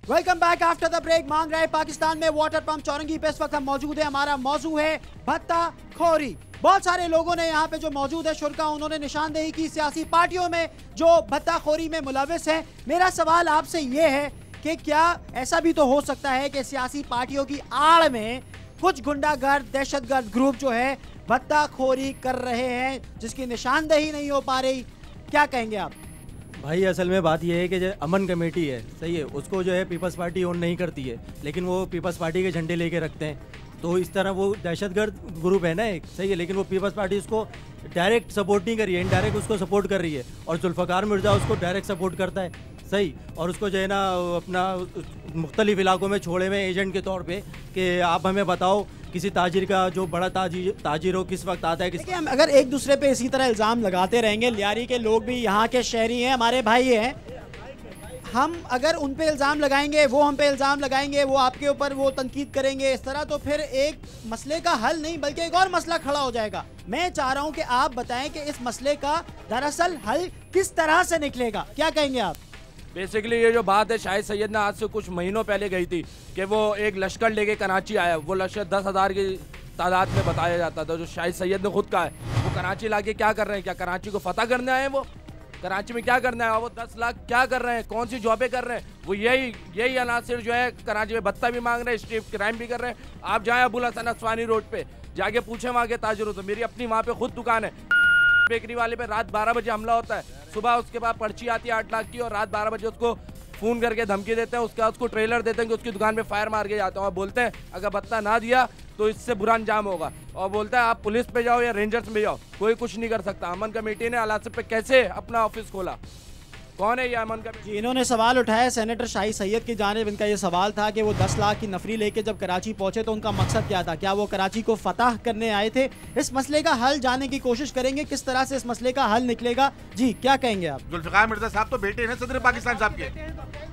Welcome back after the break. मांग रहे पाकिस्तान में वाटर पंप चौरंगी पे इस वक्त हम मौजूद है। हमारा मौजू है भत्ताखोरी। बहुत सारे लोगों ने यहाँ पे जो मौजूद है शुरा, उन्होंने निशानदेही की सियासी पार्टियों में जो भत्ताखोरी में मुलविस है। मेरा सवाल आपसे ये है कि क्या ऐसा भी तो हो सकता है कि सियासी पार्टियों की आड़ में कुछ गुंडागर्द दहशतगर्द ग्रुप जो है भत्ताखोरी कर रहे हैं जिसकी निशानदेही नहीं हो पा रही? क्या कहेंगे आप? भाई असल में बात यह है कि जो अमन कमेटी है, सही है, उसको जो है पीपल्स पार्टी ओन नहीं करती है, लेकिन वो पीपल्स पार्टी के झंडे लेके रखते हैं। तो इस तरह वो दहशतगर्द ग्रुप है ना एक, सही है, लेकिन वो पीपल्स पार्टी उसको डायरेक्ट सपोर्ट नहीं कर रही है, इनडायरेक्ट उसको सपोर्ट कर रही है। और जुल्फ़िकार मिर्ज़ा उसको डायरेक्ट सपोर्ट करता है, सही, और उसको जो है ना अपना मुख्तलिफ इलाकों में छोड़े हुए एजेंट के तौर पे कि आप हमें बताओ किसी ताजिर का जो बड़ा ताजिर हो किस वक्त आता है। देखिए, हम अगर एक दूसरे पे इसी तरह इल्ज़ाम लगाते रहेंगे, लियारी के लोग भी यहाँ के शहरी हैं, हमारे भाई हैं, हम अगर उन पे इल्ज़ाम लगाएंगे, वो हम पे इल्ज़ाम लगाएंगे, वो आपके ऊपर वो तनकीद करेंगे इस तरह, तो फिर एक मसले का हल नहीं बल्कि एक और मसला खड़ा हो जाएगा। मैं चाह रहा हूँ कि आप बताएं कि इस मसले का दरअसल हल किस तरह से निकलेगा। क्या कहेंगे आप? बेसिकली ये जो बात है, शाहिद सैयद ने आज से कुछ महीनों पहले गई थी कि वो एक लश्कर लेके कराची आया। वो लश्कर 10,000 की तादाद में बताया जाता था, जो शाहिद सैयद ने खुद कहा है। वो कराची लाके क्या कर रहे हैं? क्या कराची को फतह करने आए हैं? वो कराची में क्या करना है? वो 10 लाख क्या कर रहे हैं? कौन सी जॉबें कर रहे हैं? वो यही अनासिर जो है कराची में भत्ता भी मांग रहे हैं, स्ट्रीट क्राइम भी कर रहे हैं। आप जाए अबुल हसन असवानी रोड पे जाके पूछे वहाँ के ताजिरों से। मेरी अपनी वहाँ पे खुद दुकान है, बेकरी वाले पे रात 12 बजे हमला होता है। सुबह उसके बाद पर्ची आती है 8 लाख की, और रात 12 बजे उसको फ़ोन करके धमकी देते हैं। उसके बाद उसको ट्रेलर देते हैं कि उसकी दुकान पे फायर मार के जाते हैं, और बोलते हैं अगर भत्ता ना दिया तो इससे बुरा अंजाम होगा। और बोलता है आप पुलिस पे जाओ या रेंजर्स में जाओ, कोई कुछ नहीं कर सकता। अमन कमेटी ने अलासिफ पे कैसे अपना ऑफिस खोला? कौन है ये अमन कमेटी? इन्होंने सवाल उठाया सेनेटर शाहिद सैयद की जानिब। इनका ये सवाल था कि वो 10 लाख की नफरी लेके जब कराची पहुंचे तो उनका मकसद क्या था? क्या वो कराची को फतह करने आए थे? इस मसले का हल जानने की कोशिश करेंगे, किस तरह से इस मसले का हल निकलेगा। जी, क्या कहेंगे आप? जुल्फ़िकार मिर्जा साहब तो बेटे हैं सदर पाकिस्तान साहब के,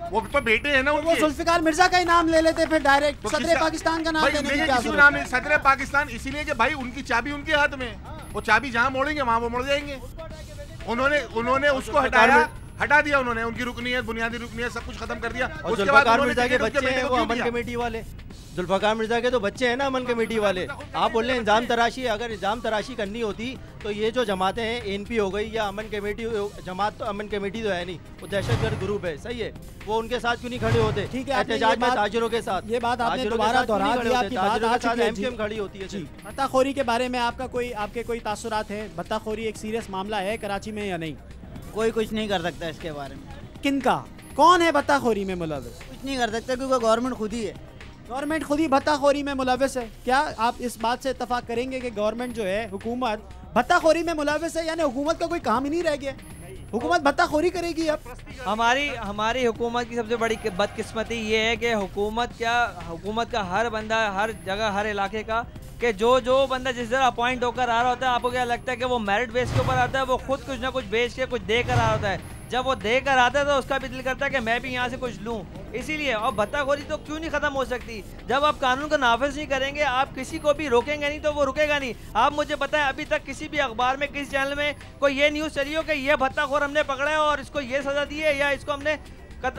वो तो बेटे हैं ना उनके। वो जुल्फ़िकार मिर्जा का ही नाम ले लेते फिर डायरेक्ट, तो सदर पाकिस्तान का नाम लेने की क्या जरूरत? नाम है सदर पाकिस्तान, इसीलिए कि भाई उनकी चाबी उनके हाथ में, वो चाबी जहाँ मोड़ेंगे वहाँ वो मोड़ जाएंगे। उन्होंने उसको हटा दिया, उन्होंने उनकी रुकनीयत, बुनियादी रुकनीयत सब कुछ खत्म कर दिया। और जुल्फ़िकार मिर्जा के बच्चे हैं वो अमन कमेटी वाले, जुल्फ़िकार मिर्जा के तो बच्चे हैं ना अमन कमेटी वाले। आप बोल रहे हैं इल्ज़ाम तराशी, अगर इल्ज़ाम तराशी करनी होती तो ये जो जमातें हैं एनपी हो गई या अमन कमेटी जमात, तो अमन कमेटी तो है नहीं, वो दहशतगर्द ग्रुप है, सही है, वो उनके साथ क्यों नहीं खड़े होते? ठीक है, एहतजाज में ताजिरों के साथ। ये बात आपने दोबारा दोहरा दी, आपकी बात आ चुकी है। एमकेएम खड़ी होती है। भत्ताखोरी के बारे में आपके कोई तासुरात है? भत्ताखोरी एक सीरियस मामला है कराची में या नहीं? कोई कुछ नहीं कर सकता इसके बारे में। किनका? कौन है भत्ताखोरी में मुलविस? कुछ नहीं कर सकता क्योंकि गवर्नमेंट खुद ही है। गवर्नमेंट खुद ही भत्ताखोरी में मुलविस है। क्या आप इस बात से इत्तफाक करेंगे कि गवर्नमेंट जो है, हुकूमत भत्ताखोरी में मुलविस है? यानी हुकूमत का कोई काम ही नहीं रह गया, हुकूमत भत्ताखोरी करेगी अब? हमारी हुकूमत की सबसे बड़ी बदकिस्मती ये है कि हुकूमत का हर बंदा हर जगह हर इलाके का कि जो बंदा जिस तरह अपॉइंट होकर आ रहा होता है, आपको क्या लगता है कि वो मेरिट बेस के ऊपर आता है? वो खुद कुछ ना कुछ बेच के कुछ देकर आ रहा होता है। जब वो देकर आता है तो उसका भी दिल करता है कि मैं भी यहाँ से कुछ लूँ। इसीलिए, और भत्ताखोरी तो क्यों नहीं ख़त्म हो सकती? जब आप कानून को नाफिज नहीं करेंगे, आप किसी को भी रोकेंगे नहीं तो वो रुकेगा नहीं। आप मुझे बताएं, अभी तक किसी भी अखबार में, किसी चैनल में कोई ये न्यूज़ चली हो कि ये भत्ताखोर हमने पकड़ा है और इसको ये सज़ा दी है या इसको हमने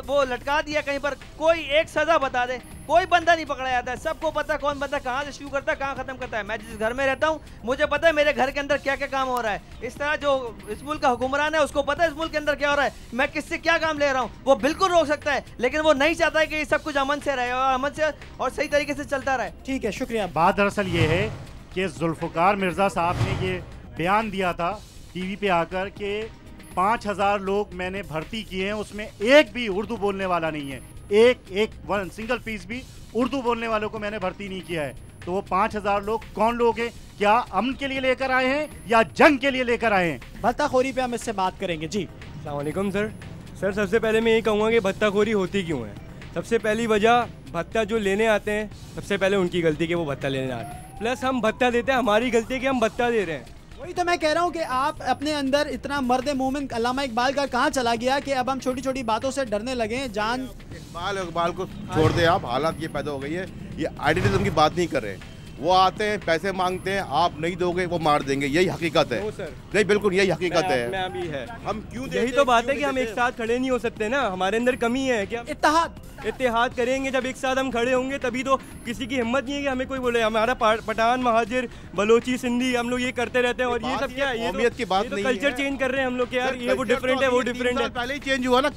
वो लटका दिया कहीं पर? कोई एक सज़ा बता दे। कोई बंदा नहीं पकड़ा जाता है। सबको पता है कौन बंदा कहाँ से शुरू करता है, कहाँ ख़त्म करता है। मैं जिस घर में रहता हूँ मुझे पता है मेरे घर के अंदर क्या क्या काम हो रहा है। इस तरह जो इस मुल्क का हुक्मरान है उसको पता है इस मुल्क के अंदर क्या हो रहा है, मैं किससे क्या काम ले रहा हूँ। वो बिल्कुल रोक सकता है, लेकिन वो नहीं चाहता है कि ये सब कुछ अमन से रहे और अमन से और सही तरीके से चलता रहे। ठीक है, शुक्रिया। बात दरअसल ये है कि जुल्फ़िकार मिर्ज़ा साहब ने ये बयान दिया था टीवी पे आकर कि 5,000 लोग मैंने भर्ती किए हैं, उसमें एक भी उर्दू बोलने वाला नहीं है, एक सिंगल पीस भी उर्दू बोलने वालों को मैंने भर्ती नहीं किया है। तो वो 5,000 लोग कौन लोग हैं? क्या अमन के लिए लेकर आए हैं या जंग के लिए लेकर आए हैं? भत्ताखोरी पे हम इससे बात करेंगे। जी, अस्सलाम वालेकुम सर। सबसे पहले मैं ये कहूँगा कि भत्ताखोरी होती क्यों है। सबसे पहली वजह, भत्ता जो लेने आते हैं सबसे पहले उनकी गलती कि वो भत्ता लेने आते हैं, प्लस हम भत्ता देते हैं, हमारी गलती है कि हम भत्ता दे रहे हैं। वही तो मैं कह रहा हूँ कि आप अपने अंदर इतना मर्द मोमिन अल्लामा इकबाल का कहाँ चला गया कि अब हम छोटी छोटी बातों से डरने लगे। जान इकबाल को छोड़ दे आप, हालात ये पैदा हो गई है, ये आइडियलिज्म की बात नहीं कर रहे हैं। वो आते हैं, पैसे मांगते हैं, आप नहीं दोगे वो मार देंगे, यही हकीकत है। नहीं बिल्कुल यही हकीकत है। मैं अभी है हम क्यों यही तो बात है कि हम एक साथ खड़े नहीं हो सकते ना, हमारे अंदर कमी है कि हम इत्तेहाद करेंगे। जब एक साथ हम खड़े होंगे तभी तो किसी की हिम्मत नहीं है कि हमें कोई बोले। हमारा पठान, महाजिर, बलोची, सिंधी, हम लोग ये करते रहते हैं। और ये सब क्या है, ये कौमियत की बात नहीं है। कल्चर चेंज कर रहे हैं हम लोग, यार ये वो डिफरेंट है, वो डिफरेंट है। पहले ही चेंज हुआ ना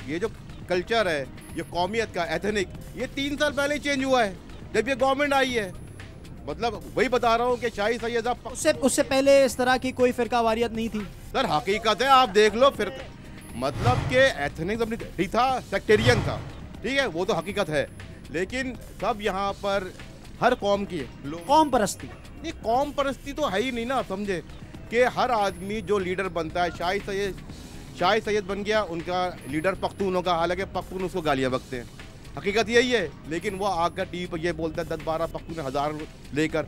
ये जो कल्चर है, ये कौमियत का एथनिक, ये 3 साल पहले ही चेंज हुआ है जब ये गवर्नमेंट आई है। मतलब वही बता रहा हूँ कि शाही सैयद उससे पहले इस तरह की कोई फिरका वारियत नहीं थी सर। हकीकत है, आप देख लो। फिर मतलब के एथनिक नहीं था, सेक्टेरियन था, ठीक है, वो तो हकीकत है। लेकिन सब यहाँ पर हर कौम की कौम परस्ती, नहीं कौम परस्ती तो है ही नहीं ना, समझे कि हर आदमी जो लीडर बनता है, शाही सैयद बन गया, उनका लीडर पख्तूनों का, हालांकि पख्तून उसको गालियाँ बकते हैं, हकीकत यही है। लेकिन वो आकर टीवी पर ये बोलता है 10-12 पख्तून 1000 लेकर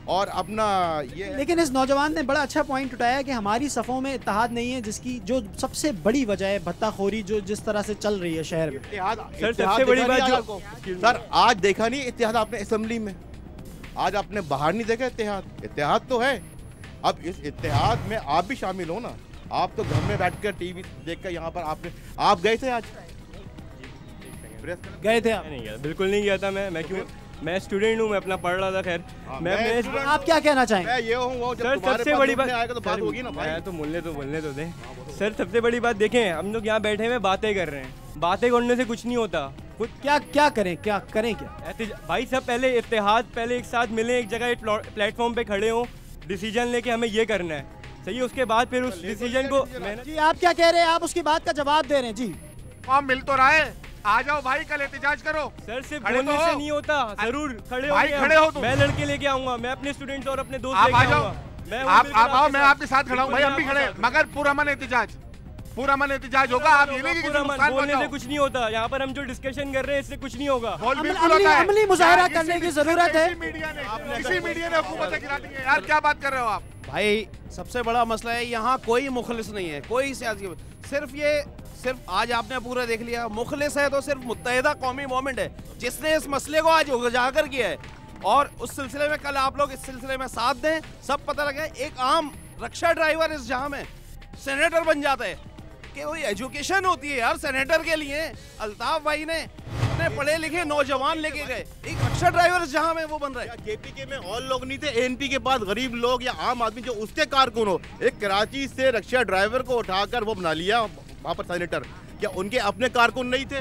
और अपना ये। लेकिन इस नौजवान ने बड़ा अच्छा पॉइंट उठाया कि हमारी सफ़ों में इत्तेहाद नहीं है, जिसकी जो सबसे बड़ी वजह है भत्ताखोरी जो जिस तरह से चल रही है शहर में। सर सबसे बड़ी बात जो सर आज देखा नहीं इत्तेहाद आपने असेंबली में, आज आपने बाहर नहीं देखा इत्तेहाद तो है। अब इस इत्तेहाद में आप भी शामिल हो ना। आप तो घर में बैठकर टीवी देखकर यहाँ पर आप गए थे आज? गए थे आप? नहीं गया, बिल्कुल नहीं गया था मैं क्यों, मैं स्टूडेंट हूँ, मैं अपना पढ़ रहा था। खैर आप क्या कहना चाहेंगे? मैं ये हूँ सर सबसे बड़ी बात आएगा तो बात होगी ना भाई। मैं तो बोलने तो दें सर। सबसे बड़ी बात देखें, हम लोग यहाँ बैठे हुए बातें कर रहे हैं, बातें करने से कुछ नहीं होता। कुछ क्या करें क्या भाई सब पहले इत्तेहाद, पहले एक साथ मिले, एक जगह एक प्लेटफॉर्म पे खड़े हों, डिसीजन लेके हमें ये करना है, सही है। उसके बाद फिर उस डिसीजन को जी आप क्या कह रहे हैं? आप उसकी बात का जवाब दे रहे हैं जी। आप मिल तो रहा है, आ जाओ भाई, कल एहतजाज करो। सर सिर्फ बोलने से नहीं होता, जरूर खड़े हो तुम। मैं लड़के लेके आऊंगा, मैं अपने स्टूडेंट्स और अपने दोस्त लेके आऊंगा। आप आओ, मैं आपके साथ खड़ा हूँ भाई, हम भी खड़े, मगर पूरा मन एहतजाज होगा। आप ये नहीं कि बोलने से कुछ नहीं होता, यहाँ पर हम जो डिस्कशन कर रहे हैं इससे कुछ नहीं होगा। अमली मुजाहरा करने की जरूरत है। किसी मीडिया ने हुकूमत गिरा दी है यार, क्या बात कर रहे हो आप भाई? सबसे बड़ा मसला है यहाँ कोई मुखलिस नहीं है, कोई सियासी, सिर्फ आज आपने पूरा देख लिया। मुखलिस है तो सिर्फ मुत्तहिदा कौमी मूवमेंट है जिसने इस मसले को आज उजागर किया है। और उस सिलसिले में कल आप लोग इस सिलसिले में साथ दें, सब पता लगे। एक आम रक्षा ड्राइवर इस जहां में सेनेटर बन जाता है कि वही एजुकेशन होती है यार सेनेटर के लिए। अल्ताफ भाई ने अपने पढ़े लिखे नौजवान लेके गए, एक रक्षा ड्राइवर इस जहां में वो बन रहा है। जेपीके में और लोग नहीं थे, एनपी के पास गरीब लोग या आम आदमी जो उसके कारकुन हो, एक कराची से रक्षा ड्राइवर को उठाकर वो बना लिया वहाँ पर सेनेटर। क्या उनके अपने कारकुन नहीं थे?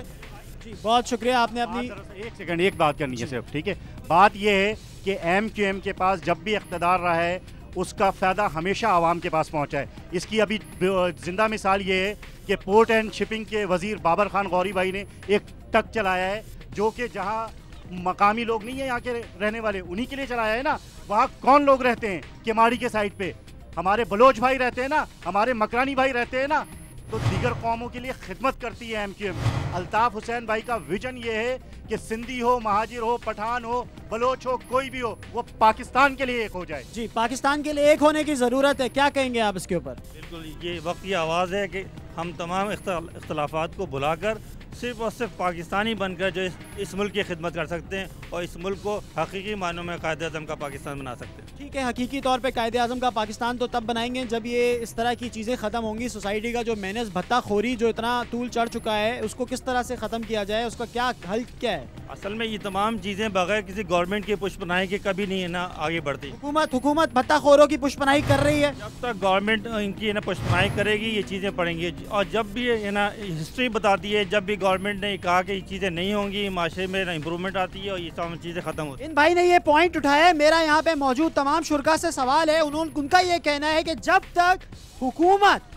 जी बहुत शुक्रिया, आपने अपनी एक सेकंड एक बात करनी है सिर्फ, ठीक है। बात यह है कि MQM के पास जब भी इख्तिदार रहा है उसका फ़ायदा हमेशा आवाम के पास पहुंचा है। इसकी अभी जिंदा मिसाल ये है कि पोर्ट एंड शिपिंग के वजीर बाबर खान गौरी भाई ने एक ट्रक चलाया है, जो कि जहां मकामी लोग नहीं है यहाँ के रहने वाले, उन्हीं के लिए चलाया है ना। वहाँ कौन लोग रहते हैं? केमाड़ी के साइड पे हमारे बलोच भाई रहते हैं ना, हमारे मकरानी भाई रहते हैं ना, तो दीगर कौमों के लिए खिदमत करती है MQM। अल्ताफ हुसैन भाई का विजन ये है कि सिंधी हो, महाजिर हो, पठान हो, बलोच हो, कोई भी हो, वो पाकिस्तान के लिए एक हो जाए। जी पाकिस्तान के लिए एक होने की ज़रूरत है, क्या कहेंगे आप इसके ऊपर? बिल्कुल, ये वक्त की आवाज़ है कि हम तमाम इख्तलाफात को भुलाकर सिर्फ और सिर्फ पाकिस्तानी बनकर जो इस मुल्क की खिदमत कर सकते हैं और इस मुल्क को हकीकी मानों में कायदे आज़म का पाकिस्तान बना सकते हैं। ठीक है, हकीकी तौर पे कायदे आज़म का पाकिस्तान तो तब बनाएंगे जब ये इस तरह की चीज़ें ख़त्म होंगी। सोसाइटी का जो मैनेज भत्ताखोरी जो इतना तूल चढ़ चुका है, उसको किस तरह से ख़त्म किया जाए, उसका क्या हल क्या है? असल में ये तमाम चीज़ें बगैर किसी गवर्नमेंट के पुष्पनाई के कभी नहीं है ना आगे बढ़ती। हुकूमत भत्ताखोरों की पुष्पनाई कर रही है। जब तक गवर्नमेंट इनकी ना पुष्पनाई करेगी ये चीज़ें पड़ेंगी, और जब भी है ना हिस्ट्री बताती है जब भी गवर्नमेंट ने कहा कि ये चीज़ें नहीं होंगी, माशरे में इम्प्रूवमेंट आती है और ये सब चीज़ें ख़त्म होती है। इन भाई ने ये पॉइंट उठाया है, मेरा यहाँ पे मौजूद तमाम शुरा से सवाल है। उनका ये कहना है कि जब तक हुकूमत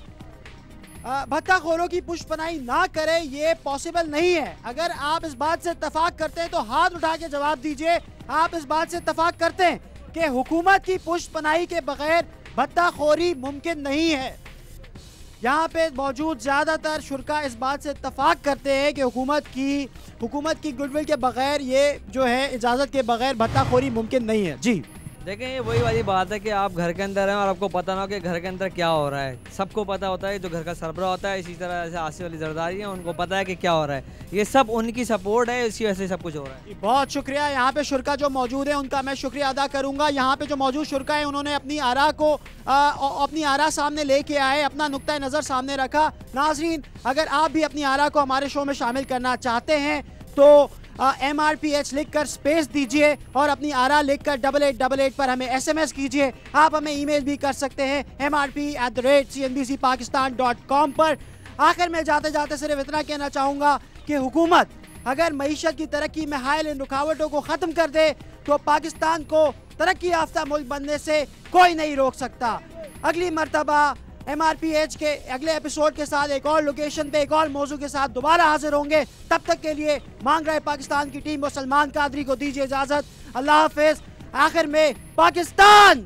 भत्ताखोरों की पुष्पनाई ना करे ये पॉसिबल नहीं है। अगर आप इस बात से इत्तेफाक करते हैं तो हाथ उठा के जवाब दीजिए, आप इस बात से इत्तेफाक करते हैं कि हुकूमत की पुष्पनाई के बगैर भत्ताखोरी मुमकिन नहीं है। यहाँ पे मौजूद ज़्यादातर शुरा इस बात से इत्तेफाक करते हैं कि हुकूमत की गुडविल के बगैर ये जो है इजाज़त के बगैर भत्ताखोरी मुमकिन नहीं है। जी देखें ये वही वाली बात है कि आप घर के अंदर हैं और आपको पता ना हो कि घर के अंदर क्या हो रहा है। सबको पता होता है, जो घर का सरबराह होता है, इसी तरह जैसे आसिफ अली जरदारी हैं, उनको पता है कि क्या हो रहा है। ये सब उनकी सपोर्ट है, इसी वजह से सब कुछ हो रहा है। बहुत शुक्रिया। यहाँ पे शुरका जो मौजूद है उनका मैं शुक्रिया अदा करूंगा। यहाँ पे जो मौजूद शुरका है उन्होंने अपनी आरा सामने लेके आए, अपना नुक्ता नज़र सामने रखा। नाजरीन, अगर आप भी अपनी आरा को हमारे शो में शामिल करना चाहते हैं तो MRPH लिखकर स्पेस दीजिए और अपनी आरा लिखकर 8888 पर हमें SMS कीजिए। आप हमें ईमेल भी कर सकते हैं mrp@cnbcpakistan.com पर। आखिर में जाते जाते सिर्फ इतना कहना चाहूँगा कि हुकूमत अगर मईशत की तरक्की में हायल इन रुकावटों को ख़त्म कर दे तो पाकिस्तान को तरक्की याफ्ता मुल्क बनने से कोई नहीं रोक सकता। अगली मरतबा MRPH के अगले एपिसोड के साथ एक और लोकेशन पे एक और मौजू के साथ दोबारा हाजिर होंगे। तब तक के लिए मांग रहे पाकिस्तान की टीम और सलमान कादरी को दीजिए इजाजत। अल्लाह हाफिज। आखिर में पाकिस्तान